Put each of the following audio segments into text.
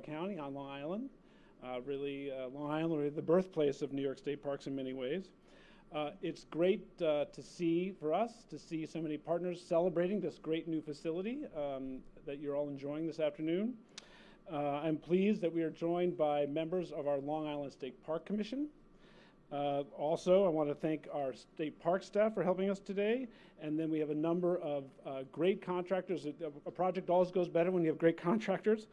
Nassau County on Long Island. Long Island, really the birthplace of New York State Parks in many ways. It's great to see so many partners celebrating this great new facility that you're all enjoying this afternoon. I'm pleased that we are joined by members of our Long Island State Park Commission. Also, I want to thank our state park staff for helping us today. And then we have a number of great contractors. A project always goes better when you have great contractors.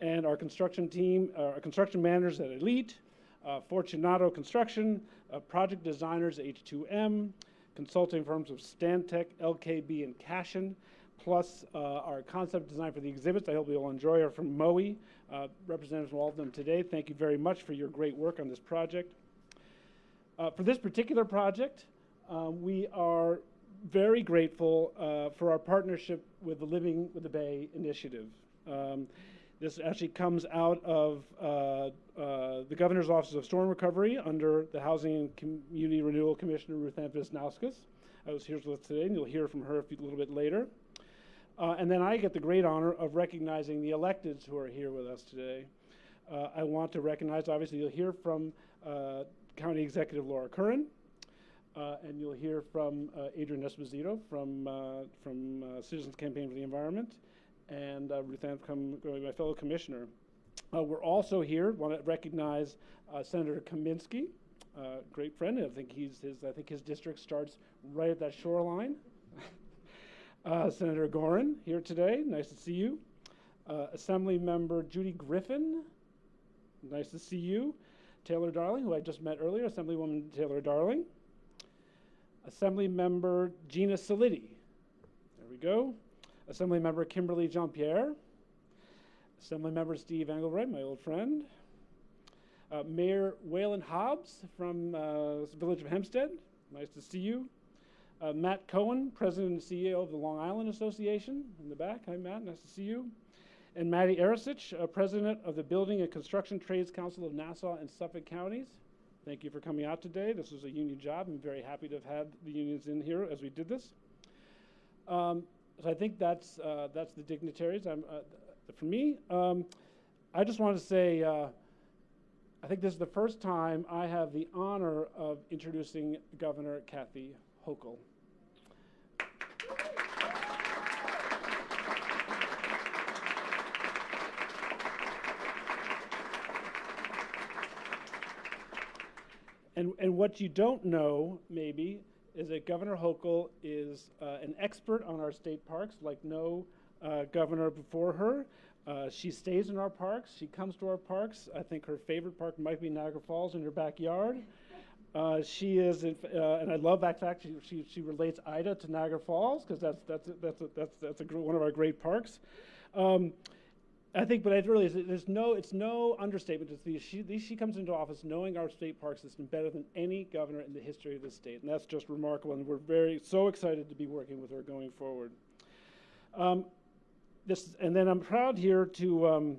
And our construction team, our construction managers at Elite, Fortunato Construction, project designers H2M, consulting firms of Stantec, LKB, and Cashin, plus our concept design for the exhibits. I hope you'll enjoy are from MOE. Representatives from all of them today. Thank you very much for your great work on this project. For this particular project, we are very grateful for our partnership with the Living with the Bay initiative. This actually comes out of the Governor's Office of Storm Recovery under the Housing and Community Renewal Commissioner, Ruth Ann Visnauskas. I was here with us today, and you'll hear from her a little bit later. And then I get the great honor of recognizing the electeds who are here with us today. I want to recognize, obviously, you'll hear from County Executive Laura Curran, and you'll hear from Adrian Esposito from Citizens Campaign for the Environment, and Ruth Ann, my fellow commissioner. We're also here, want to recognize Senator Kaminsky, great friend. I think his district starts right at that shoreline. Senator Gorin here today, nice to see you. Assembly Member Judy Griffin, nice to see you. Taylor Darling, who I just met earlier, Assemblywoman Taylor Darling. Assembly Member Gina Saliti, there we go. Assembly Member Kimberly Jean-Pierre. Assembly Member Steve Engelbrecht, my old friend. Mayor Waylon Hobbs from the Village of Hempstead, nice to see you. Matt Cohen, President and CEO of the Long Island Association, in the back. Hi, Matt, nice to see you. And Maddie Arasich, President of the Building and Construction Trades Council of Nassau and Suffolk Counties. Thank you for coming out today. This was a union job. I'm very happy to have had the unions in here as we did this. So I think that's the dignitaries. For me, I just want to say, I think this is the first time I have the honor of introducing Governor Kathy Hochul. And what you don't know, maybe, is that Governor Hochul is an expert on our state parks like no governor before her. She stays in our parks. She comes to our parks. I think her favorite park might be Niagara Falls in her backyard. She is, and I love that fact. She relates Ida to Niagara Falls because that's one of our great parks. I think, but it really is. It's no understatement to see she comes into office knowing our state park system better than any governor in the history of the state, and that's just remarkable. And we're so excited to be working with her going forward. And then I'm proud here to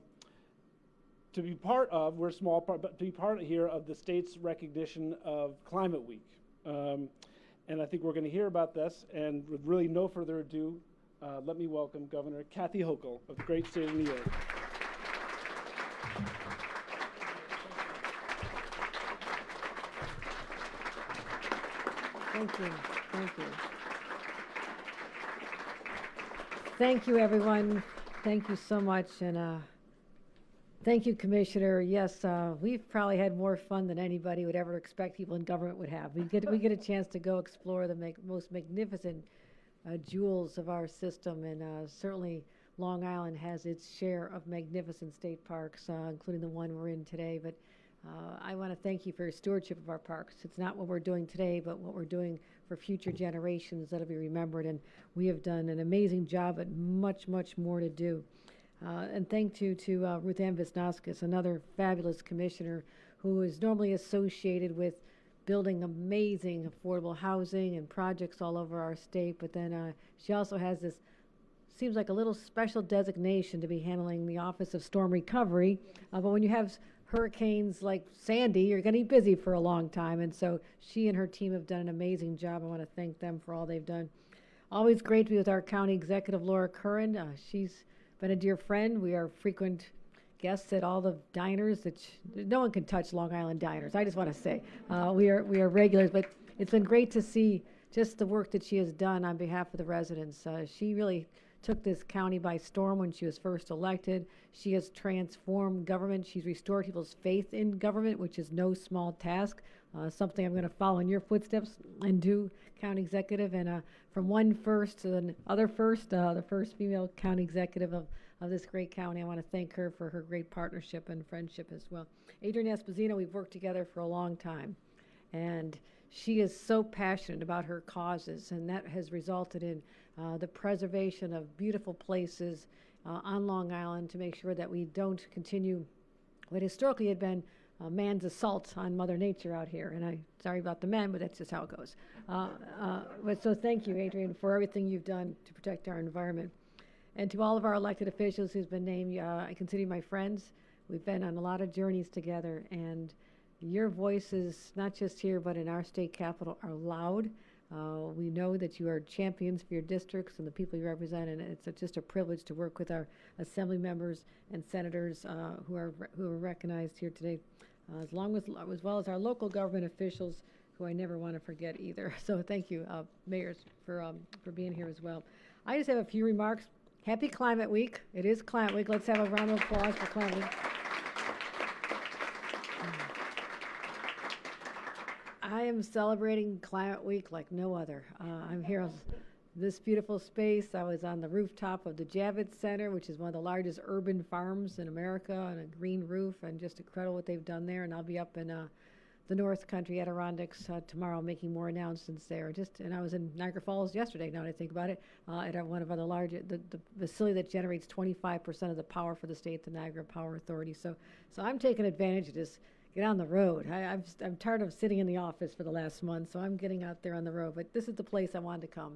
be part of. We're a small part, but to be part here of the state's recognition of Climate Week. And I think we're going to hear about this. And with really no further ado, let me welcome Governor Kathy Hochul of the great state of New York. Thank you. Thank you. Thank you, everyone. Thank you so much. And thank you, Commissioner. Yes, we've probably had more fun than anybody would ever expect people in government would have. We get a chance to go explore the most magnificent jewels of our system, and certainly Long Island has its share of magnificent state parks, including the one we're in today. But I want to thank you for your stewardship of our parks. It's not what we're doing today, but what we're doing for future generations that'll be remembered. And we have done an amazing job, but much, much more to do. And thank you to Ruth Ann Visnauskas, another fabulous commissioner who is normally associated with building amazing affordable housing and projects all over our state. But then she also has this, seems like a little special designation to be handling the Office of Storm Recovery. But when you have hurricanes like Sandy, you're going to be busy for a long time. And so she and her team have done an amazing job. I want to thank them for all they've done. Always great to be with our County Executive, Laura Curran. She's been a dear friend. We are frequent guests at all the diners. No one can touch Long Island diners. I just want to say we are regulars, but it's been great to see just the work that she has done on behalf of the residents. She really took this county by storm when she was first elected. She has transformed government. She's restored people's faith in government, which is no small task. Something I'm going to follow in your footsteps and do, county executive. And from one first to the other first, the first female county executive of this great county, I want to thank her for her great partnership and friendship as well. Adrienne Esposito, we've worked together for a long time. And she is so passionate about her causes, and that has resulted in the preservation of beautiful places on Long Island to make sure that we don't continue what historically had been man's assault on Mother Nature out here. And I'm sorry about the men, but that's just how it goes. But so thank you, Adrienne, for everything you've done to protect our environment. And to all of our elected officials who's been named, I consider you my friends. We've been on a lot of journeys together, and your voices, not just here, but in our state capitol, are loud. We know that you are champions for your districts and the people you represent, and it's just a privilege to work with our assembly members and senators who are recognized here today, as well as our local government officials, who I never want to forget either. So thank you, mayors, for being here as well. I just have a few remarks. Happy Climate Week. It is Climate Week. Let's have a round of applause for Climate Week. I am celebrating Climate Week like no other. I'm here on this beautiful space. I was on the rooftop of the Javits Center, which is one of the largest urban farms in America, on a green roof, and just incredible what they've done there. And I'll be up in the North Country Adirondacks tomorrow, making more announcements there. And I was in Niagara Falls yesterday, now that I think about it, at one of the largest, the facility that generates 25% of the power for the state, the Niagara Power Authority. So I'm taking advantage of this. Get on the road. I'm tired of sitting in the office for the last month, so I'm getting out there on the road. But this is the place I wanted to come.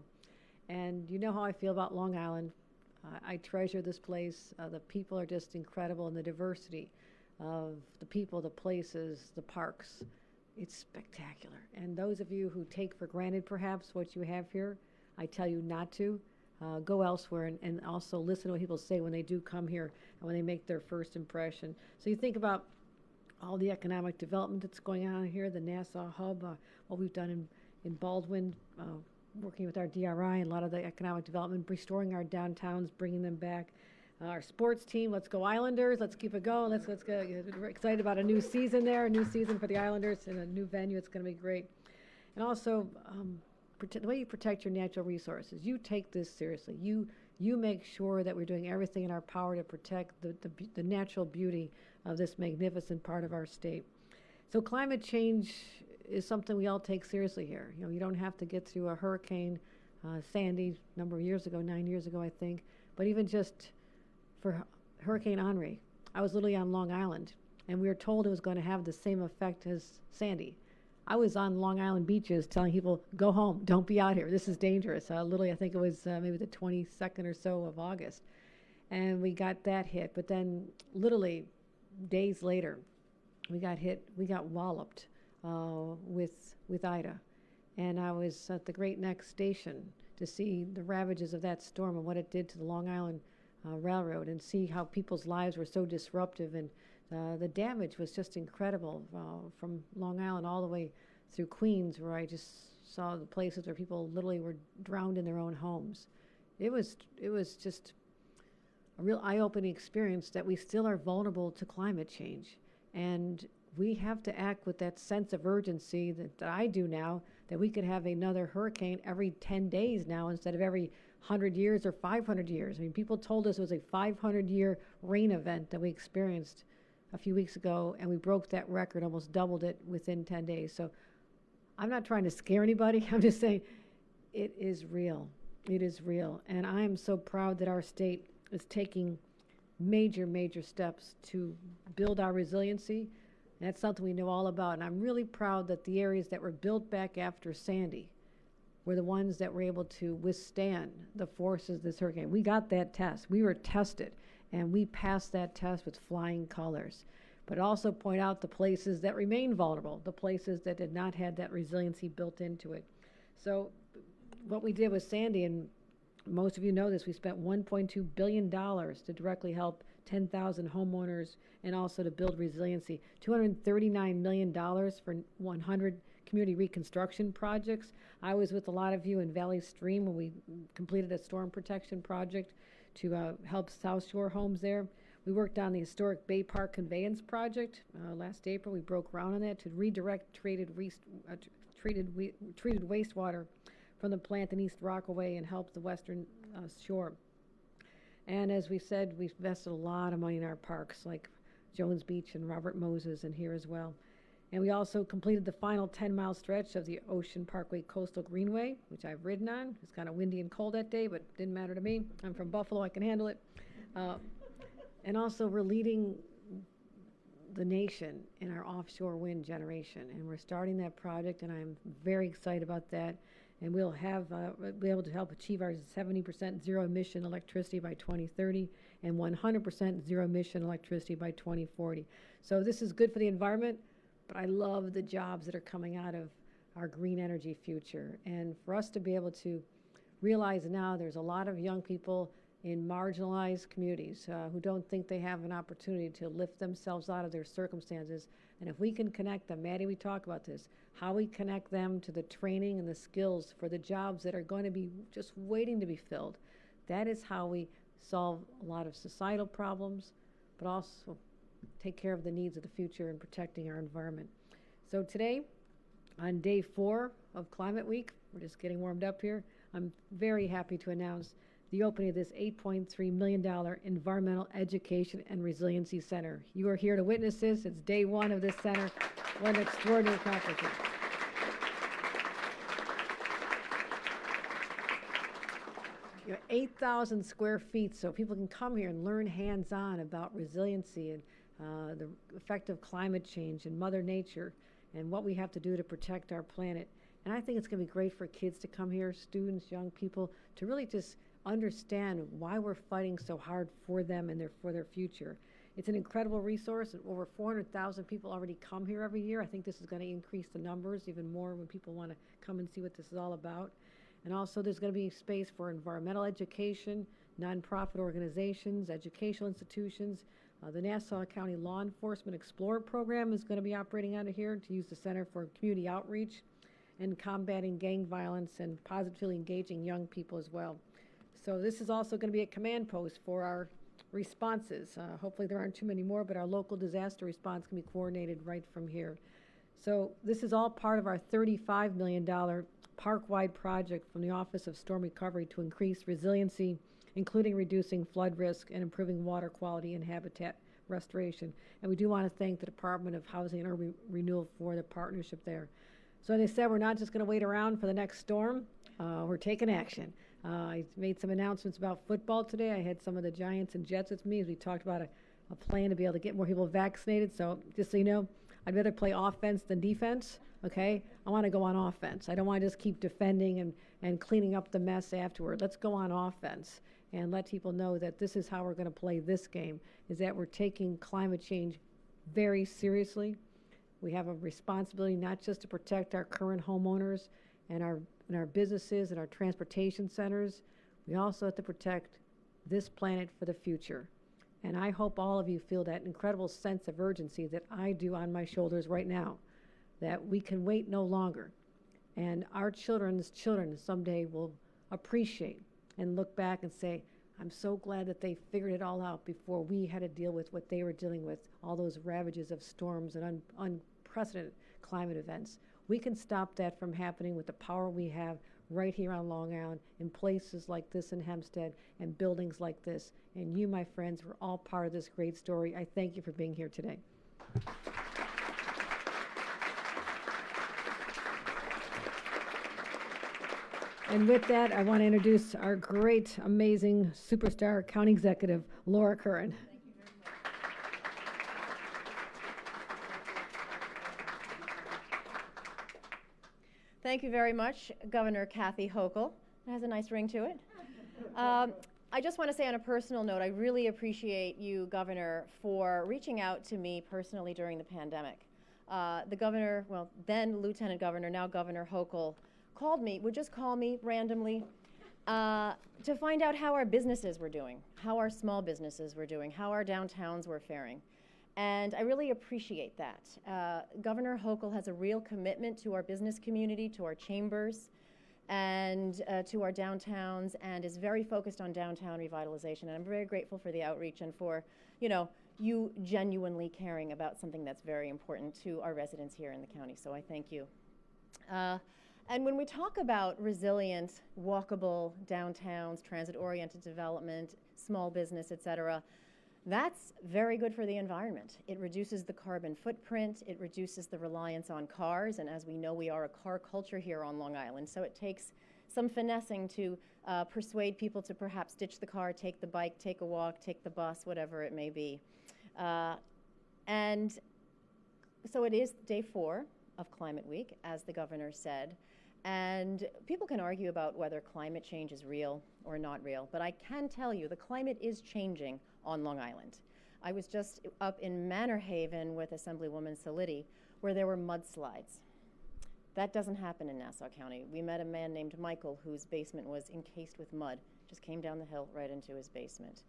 And you know how I feel about Long Island. I treasure this place. The people are just incredible, and the diversity of the people, the places, the parks. It's spectacular. And those of you who take for granted perhaps what you have here, I tell you not to. Go elsewhere and also listen to what people say when they do come here and when they make their first impression. So you think about all the economic development that's going on here, the Nassau hub, what we've done in Baldwin, working with our DRI, and a lot of the economic development, restoring our downtowns, bringing them back. Our sports team, let's go Islanders, let's keep it going. Let's go. We're excited about a new season there, a new season for the Islanders in a new venue. It's going to be great. And also, the way you protect your natural resources, you take this seriously. You make sure that we're doing everything in our power to protect the natural beauty of this magnificent part of our state. So climate change is something we all take seriously here. You know, you don't have to get through a hurricane, Sandy, a number of years ago, 9 years ago, I think, but even just for Hurricane Henri, I was literally on Long Island, and we were told it was going to have the same effect as Sandy. I was on Long Island beaches telling people, go home, don't be out here, this is dangerous. Literally, I think it was maybe the 22nd or so of August. And we got that hit, but then literally days later, we got walloped with Ida. And I was at the Great Neck Station to see the ravages of that storm and what it did to the Long Island Railroad, and see how people's lives were so disruptive, and the damage was just incredible from Long Island all the way through Queens, where I just saw the places where people literally were drowned in their own homes. It was just a real eye-opening experience that we still are vulnerable to climate change, and we have to act with that sense of urgency that I do now, that we could have another hurricane every 10 days now instead of every 100 years or 500 years. I mean, people told us it was a 500-year rain event that we experienced a few weeks ago, and we broke that record, almost doubled it within 10 days. So I'm not trying to scare anybody. I'm just saying it is real. It is real. And I am so proud that our state is taking major, major steps to build our resiliency. And that's something we know all about. And I'm really proud that the areas that were built back after Sandy were the ones that were able to withstand the forces of this hurricane. We got that test. We were tested, and we passed that test with flying colors. But also point out the places that remain vulnerable, the places that did not have that resiliency built into it. So what we did with Sandy, and most of you know this, we spent $1.2 billion to directly help 10,000 homeowners, and also to build resiliency. $239 million for 100 community reconstruction projects. I was with a lot of you in Valley Stream when we completed a storm protection project to help South Shore homes there. We worked on the historic Bay Park conveyance project. Last April, we broke ground on that to redirect treated wastewater from the plant in East Rockaway and help the Western Shore. And as we said, we've invested a lot of money in our parks, like Jones Beach and Robert Moses, and here as well. And we also completed the final 10-mile stretch of the Ocean Parkway Coastal Greenway, which I've ridden on. It's kind of windy and cold that day, but didn't matter to me. I'm from Buffalo, I can handle it. And also, we're leading the nation in our offshore wind generation, and we're starting that project, and I'm very excited about that. And we'll be able to help achieve our 70% zero-emission electricity by 2030 and 100% zero-emission electricity by 2040. So this is good for the environment, but I love the jobs that are coming out of our green energy future. And for us to be able to realize now there's a lot of young people in marginalized communities who don't think they have an opportunity to lift themselves out of their circumstances. And if we can connect them, Maddie, we talk about this, how we connect them to the training and the skills for the jobs that are going to be just waiting to be filled. That is how we solve a lot of societal problems, but also take care of the needs of the future and protecting our environment. So today, on day 4 of Climate Week, we're just getting warmed up here, I'm very happy to announce the opening of this $8.3 million Environmental Education and Resiliency Center. You are here to witness this. It's day 1 of this center. What an extraordinary accomplishment. 8,000 square feet, so people can come here and learn hands-on about resiliency and the effect of climate change and Mother Nature and what we have to do to protect our planet. And I think it's going to be great for kids to come here, students, young people, to really just understand why we're fighting so hard for them and for their future. It's an incredible resource. Over 400,000 people already come here every year. I think this is going to increase the numbers even more when people want to come and see what this is all about. And also there's going to be space for environmental education, nonprofit organizations, educational institutions. The Nassau County Law Enforcement Explorer Program is going to be operating out of here to use the Center for Community Outreach and combating gang violence and positively engaging young people as well. So this is also going to be a command post for our responses. Hopefully there aren't too many more, but our local disaster response can be coordinated right from here. So this is all part of our $35 million park-wide project from the Office of Storm Recovery to increase resiliency, including reducing flood risk and improving water quality and habitat restoration. And we do want to thank the Department of Housing and Urban Renewal for the partnership there. So as I said, we're not just going to wait around for the next storm. We're taking action. I made some announcements about football today. I had some of the Giants and Jets with me as we talked about a plan to be able to get more people vaccinated. So just so you know, I'd rather play offense than defense, okay? I want to go on offense. I don't want to just keep defending and cleaning up the mess afterward. Let's go on offense and let people know that this is how we're going to play this game, is that we're taking climate change very seriously. We have a responsibility not just to protect our current homeowners and our businesses and our transportation centers. We also have to protect this planet for the future. And I hope all of you feel that incredible sense of urgency that I do on my shoulders right now, that we can wait no longer. And our children's children someday will appreciate and look back and say, I'm so glad that they figured it all out before we had to deal with what they were dealing with, all those ravages of storms and unprecedented climate events. We can stop that from happening with the power we have right here on Long Island, in places like this in Hempstead, and buildings like this. And you, my friends, were all part of this great story. I thank you for being here today. And with that, I want to introduce our great, amazing superstar county executive, Laura Curran. Thank you very much, Governor Kathy Hochul. It has a nice ring to it. I just want to say on a personal note, I really appreciate you, Governor, for reaching out to me personally during the pandemic. The governor, well, then Lieutenant Governor, now Governor Hochul, called me, would just call me randomly to find out how our businesses were doing, how our small businesses were doing, how our downtowns were faring. And I really appreciate that. Governor Hochul has a real commitment to our business community, to our chambers, and to our downtowns, and is very focused on downtown revitalization. And I'm very grateful for the outreach and for, you genuinely caring about something that's very important to our residents here in the county. So I thank you. And when we talk about resilient, walkable downtowns, transit-oriented development, small business, et cetera, that's very good for the environment. It reduces the carbon footprint, it reduces the reliance on cars, and as we know, we are a car culture here on Long Island, so it takes some finessing to persuade people to perhaps ditch the car, take the bike, take a walk, take the bus, whatever it may be. And so it is day 4 of Climate Week, as the governor said. And people can argue about whether climate change is real or not real, but I can tell you the climate is changing on Long Island. I was just up in Manor Haven with Assemblywoman Saliti, where there were mudslides. That doesn't happen in Nassau County. We met a man named Michael whose basement was encased with mud, just came down the hill right into his basement.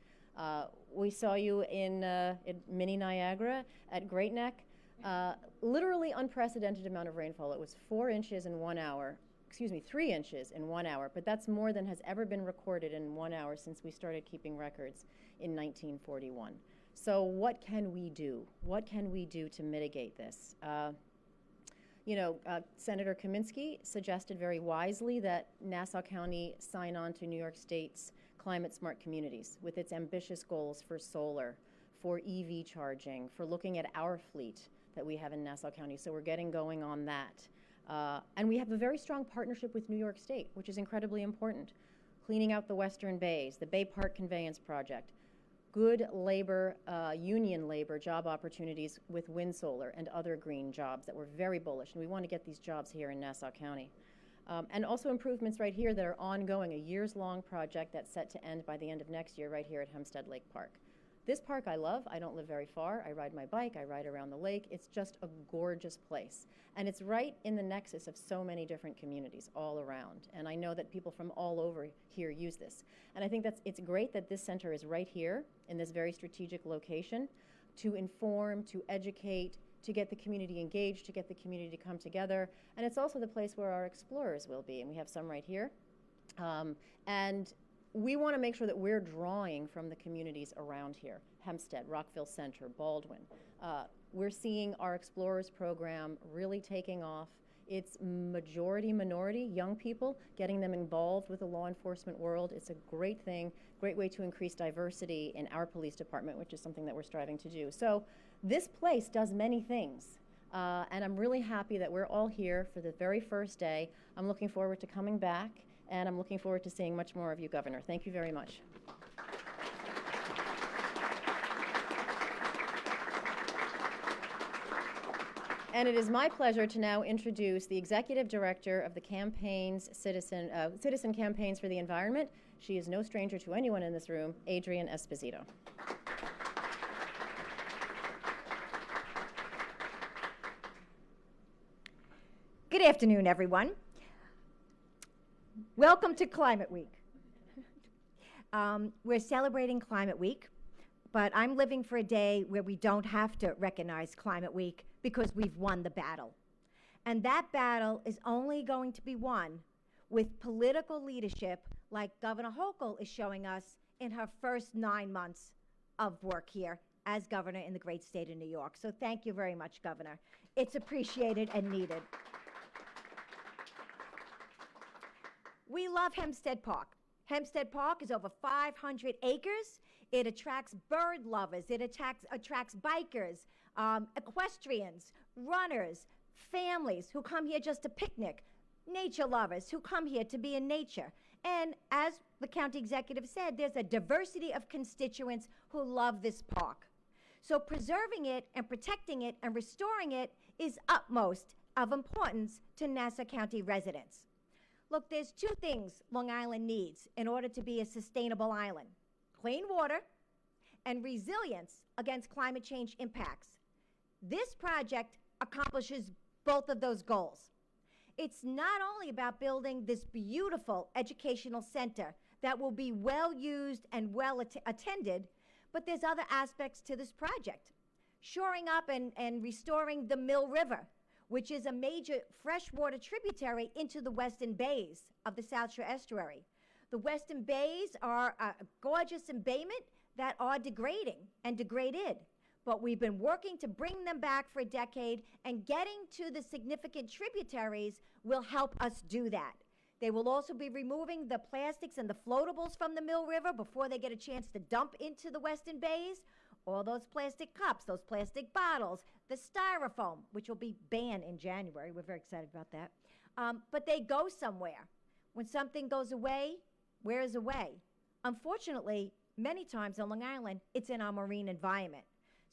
We saw you in Mini Niagara at Great Neck. Literally unprecedented amount of rainfall. It was 4 inches in 1 hour. 3 inches in 1 hour, but that's more than has ever been recorded in 1 hour since we started keeping records in 1941. So what can we do? What can we do to mitigate this? Senator Kaminsky suggested very wisely that Nassau County sign on to New York State's Climate Smart Communities with its ambitious goals for solar, for EV charging, for looking at our fleet that we have in Nassau County. So we're getting going on that. And we have a very strong partnership with New York State, which is incredibly important. Cleaning out the Western Bays, the Bay Park Conveyance Project, good labor, union labor job opportunities with wind solar and other green jobs that we're very bullish. And we want to get these jobs here in Nassau County. And also improvements right here that are ongoing, a years-long project that's set to end by the end of next year right here at Hempstead Lake Park. This park I love. I don't live very far. I ride my bike. I ride around the lake. It's just a gorgeous place. And it's right in the nexus of so many different communities all around. And I know that people from all over here use this. And I think it's great that this center is right here in this very strategic location to inform, to educate, to get the community engaged, to get the community to come together. And it's also the place where our explorers will be. And we have some right here. And we want to make sure that we're drawing from the communities around here, Hempstead, Rockville Center, Baldwin. We're seeing our Explorers program really taking off. It's majority minority, young people, getting them involved with the law enforcement world. It's a great thing, great way to increase diversity in our police department, which is something that we're striving to do. So this place does many things. And I'm really happy that we're all here for the very first day. I'm looking forward to coming back. And I'm looking forward to seeing much more of you, Governor. Thank you very much. And it is my pleasure to now introduce the Executive Director of the Citizen Campaigns for the Environment. She is no stranger to anyone in this room, Adrienne Esposito. Good afternoon, everyone. Welcome to Climate Week. We're celebrating Climate Week, but I'm living for a day where we don't have to recognize Climate Week because we've won the battle. And that battle is only going to be won with political leadership like Governor Hochul is showing us in her first 9 months of work here as governor in the great state of New York. So thank you very much, Governor. It's appreciated and needed. We love Hempstead Park. Hempstead Park is over 500 acres. It attracts bird lovers. It attracts bikers, equestrians, runners, families who come here just to picnic, nature lovers who come here to be in nature. And as the county executive said, there's a diversity of constituents who love this park. So preserving it and protecting it and restoring it is utmost of importance to Nassau County residents. Look, there's 2 things Long Island needs in order to be a sustainable island: clean water and resilience against climate change impacts. This project accomplishes both of those goals. It's not only about building this beautiful educational center that will be well used and well attended, but there's other aspects to this project. Shoring up and restoring the Mill River, which is a major freshwater tributary into the western bays of the South Shore Estuary. The western bays are a gorgeous embayment that are degrading and degraded, but we've been working to bring them back for a decade, and getting to the significant tributaries will help us do that. They will also be removing the plastics and the floatables from the Mill River before they get a chance to dump into the western bays. All those plastic cups, those plastic bottles, the styrofoam, which will be banned in January. We're very excited about that. But they go somewhere. When something goes away, where is away? Unfortunately, many times on Long Island, it's in our marine environment.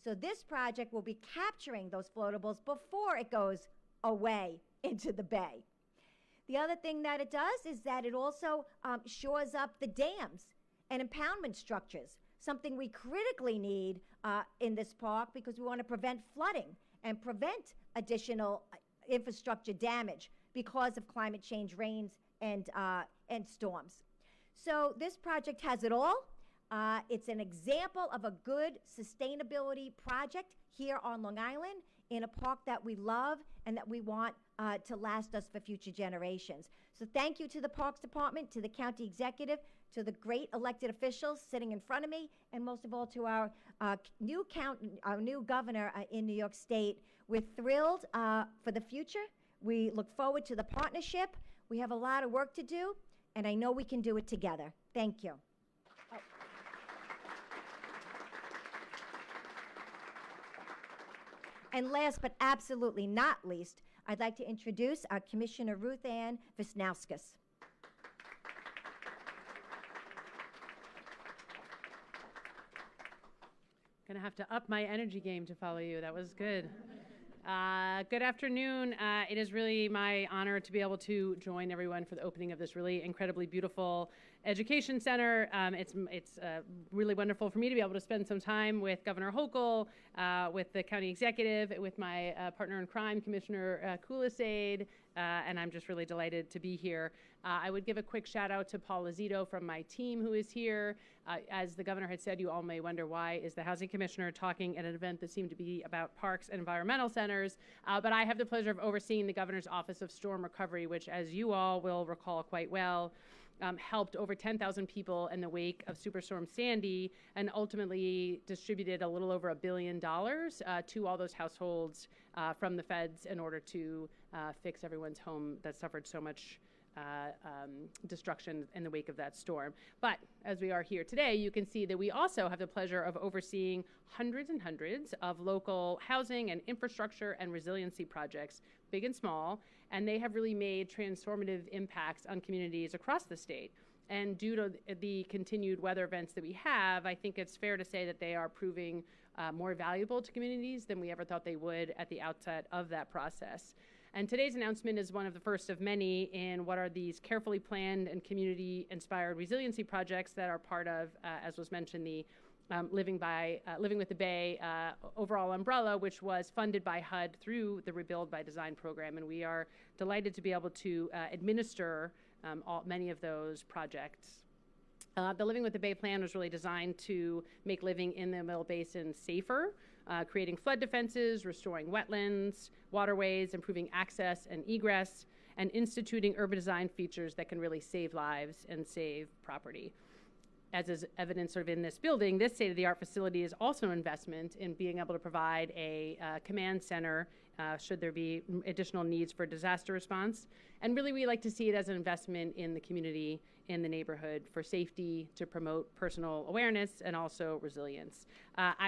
So this project will be capturing those floatables before it goes away into the bay. The other thing that it does is that it also shores up the dams and impoundment structures, something we critically need in this park because we want to prevent flooding and prevent additional infrastructure damage because of climate change, rains, and storms. So this project has it all. It's an example of a good sustainability project here on Long Island in a park that we love and that we want to last us for future generations. So thank you to the Parks Department, to the County Executive, to the great elected officials sitting in front of me, and most of all to our new governor in New York State. We're thrilled for the future. We look forward to the partnership. We have a lot of work to do, and I know we can do it together. Thank you. And last but absolutely not least, I'd like to introduce our Commissioner Ruth Ann Wisnauskas. Gonna have to up my energy game to follow you. That was good. Good afternoon. It is really my honor to be able to join everyone for the opening of this really incredibly beautiful education center. It's really wonderful for me to be able to spend some time with Governor Hochul, with the county executive, with my partner in crime, Commissioner Kulisade, and I'm just really delighted to be here. I would give a quick shout out to Paul Lazito from my team who is here. As the governor had said, you all may wonder why is the housing commissioner talking at an event that seemed to be about parks and environmental centers, but I have the pleasure of overseeing the governor's Office of Storm Recovery, which, as you all will recall quite well, helped over 10,000 people in the wake of Superstorm Sandy and ultimately distributed a little over $1 billion to all those households from the feds in order to fix everyone's home that suffered so much destruction in the wake of that storm. But as we are here today, you can see that we also have the pleasure of overseeing hundreds and hundreds of local housing and infrastructure and resiliency projects, big and small, and they have really made transformative impacts on communities across the state. And due to the continued weather events that we have, I think it's fair to say that they are proving more valuable to communities than we ever thought they would at the outset of that process. And today's announcement is one of the first of many in what are these carefully planned and community-inspired resiliency projects that are part of, as was mentioned, the Living with the Bay overall umbrella, which was funded by HUD through the Rebuild by Design program. And we are delighted to be able to administer many of those projects. The Living with the Bay plan was really designed to make living in the Middle Basin safer, creating flood defenses, restoring wetlands, waterways, improving access and egress, and instituting urban design features that can really save lives and save property. As is evident sort of in this building, this state-of-the-art facility is also an investment in being able to provide a command center should there be additional needs for disaster response. And really, we like to see it as an investment in the community, in the neighborhood, for safety, to promote personal awareness, and also resilience.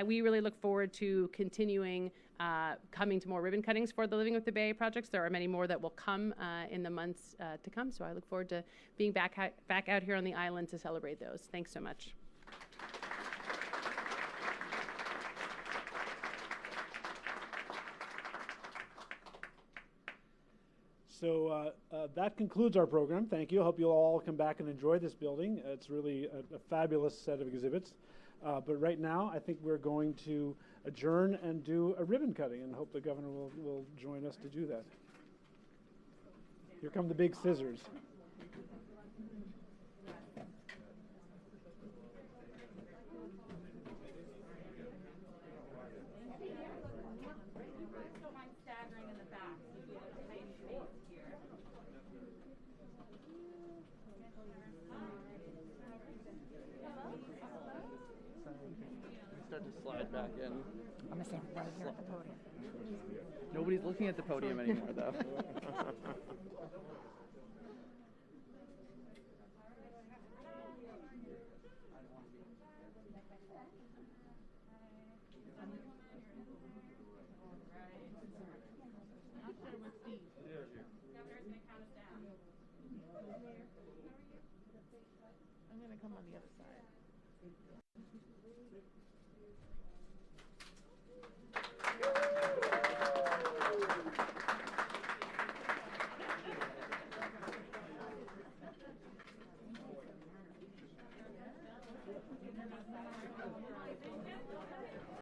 We really look forward to continuing coming to more ribbon cuttings for the Living with the Bay projects. There are many more that will come in the months to come, so I look forward to being back out here on the island to celebrate those. Thanks so much. So that concludes our program. Thank you. I hope you'll all come back and enjoy this building. It's really a fabulous set of exhibits. But right now, I think we're going to adjourn and do a ribbon cutting, and hope the governor will join us to do that. Here come the big scissors. Start to slide back in. I'm gonna stand right here at the podium. Nobody's looking at the podium anymore, though.